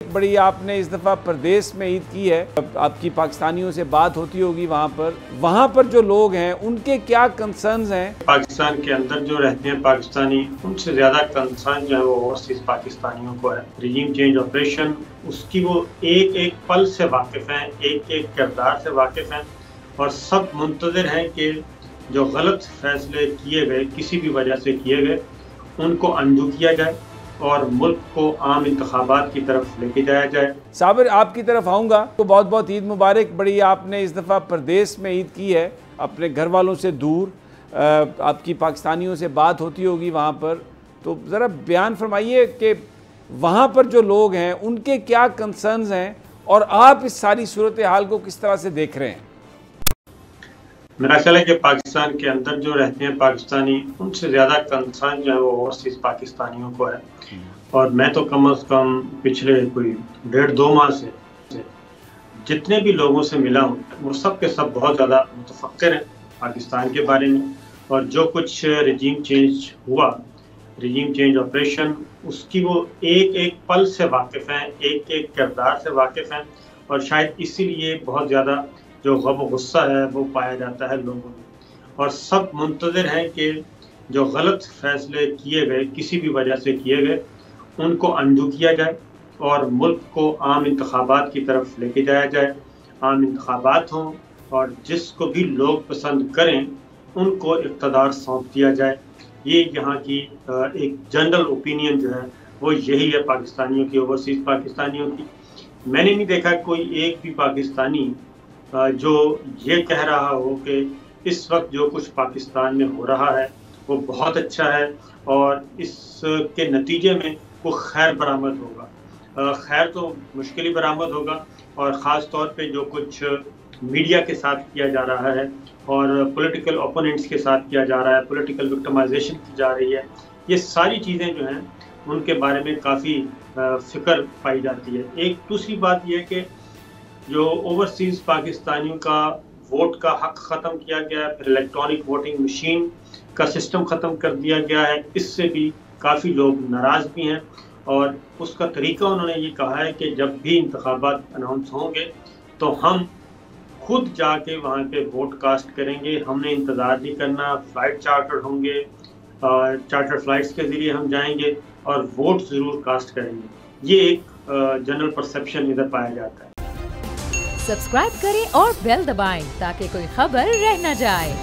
بڑی آپ نے اس دفعہ پردیس میں عید کی ہے، آپ کی پاکستانیوں سے بات ہوتی ہوگی وہاں پر جو لوگ ہیں ان کے کیا کنسرنز ہیں؟ پاکستان کے اندر جو رہتے ہیں پاکستانی، ان سے زیادہ کنسرن جو ہے وہ اوورسیز پاکستانیوں کو ہے۔ ریجیم چینج آپریشن، اس کی وہ ایک ایک پل سے واقف ہیں، ایک ایک کردار سے واقف ہیں، اور سب منتظر ہیں کہ جو غلط فیصلے کیے گئے، کسی بھی وجہ سے کیے گئے، ان کو انڈو کیا جائے اور ملک کو عام انتخابات کی طرف لے کے جایا جائے۔ صابر، آپ کی طرف آؤں گا تو بہت بہت عید مبارک۔ بڑی آپ نے اس دفعہ پردیس میں عید کی ہے، اپنے گھر والوں سے دور، آپ کی پاکستانیوں سے بات ہوتی ہوگی وہاں پر، تو ذرا بیان فرمائیے کہ وہاں پر جو لوگ ہیں ان کے کیا کنسرنز ہیں اور آپ اس ساری صورتحال کو کس طرح سے دیکھ رہے ہیں؟ میرا خیال ہے کہ پاکستان کے اندر جو رہتے ہیں پاکستانی، ان سے زیادہ کنسرن جو ہے وہ اوورسیز پاکستانیوں کو ہے، اور میں تو کم از کم پچھلے کوئی 1.5-2 ماہ سے جتنے بھی لوگوں سے ملا ہوں، وہ سب کے سب بہت زیادہ متفکر ہیں پاکستان کے بارے میں، اور جو کچھ ریجیم چینج ہوا، ریجیم چینج آپریشن، اس کی وہ ایک ایک پل سے واقف ہیں، ایک ایک کردار سے واقف ہیں، اور شاید اسی لیے بہت زیادہ جو غم و غصہ ہے وہ پایا جاتا ہے لوگوں میں، اور سب منتظر ہیں کہ جو غلط فیصلے کیے گئے، کسی بھی وجہ سے کیے گئے، ان کو انڈو کیا جائے اور ملک کو عام انتخابات کی طرف لے کے جایا جائے۔ عام انتخابات ہوں اور جس کو بھی لوگ پسند کریں ان کو اقتدار سونپ دیا جائے۔ یہ یہاں کی ایک جنرل اوپینین جو ہے وہ یہی ہے پاکستانیوں کی، اوورسیز پاکستانیوں کی۔ میں نے نہیں دیکھا کوئی ایک بھی پاکستانی جو یہ کہہ رہا ہو کہ اس وقت جو کچھ پاکستان میں ہو رہا ہے وہ بہت اچھا ہے اور اس کے نتیجے میں وہ خیر برآمد ہوگا۔ خیر تو مشکل ہی برآمد ہوگا، اور خاص طور پہ جو کچھ میڈیا کے ساتھ کیا جا رہا ہے اور پولیٹیکل اوپوننٹس کے ساتھ کیا جا رہا ہے، پولیٹیکل وکٹمائزیشن کی جا رہی ہے، یہ ساری چیزیں جو ہیں ان کے بارے میں کافی فکر پائی جاتی ہے۔ ایک دوسری بات یہ کہ جو اوورسیز پاکستانیوں کا ووٹ کا حق ختم کیا گیا ہے، پھر الیکٹرانک ووٹنگ مشین کا سسٹم ختم کر دیا گیا ہے، اس سے بھی کافی لوگ ناراض بھی ہیں، اور اس کا طریقہ انہوں نے یہ کہا ہے کہ جب بھی انتخابات اناؤنس ہوں گے تو ہم خود جا کے وہاں پہ ووٹ کاسٹ کریں گے، ہم نے انتظار نہیں کرنا، فلائٹ چارٹر ہوں گے، چارٹر فلائٹس کے ذریعے ہم جائیں گے اور ووٹ ضرور کاسٹ کریں گے۔ یہ ایک جنرل پرسپشن ادھر پایا جاتا ہے۔ سبسکرائب کریں اور بیل دبائیں تاکہ کوئی خبر رہ نہ جائے۔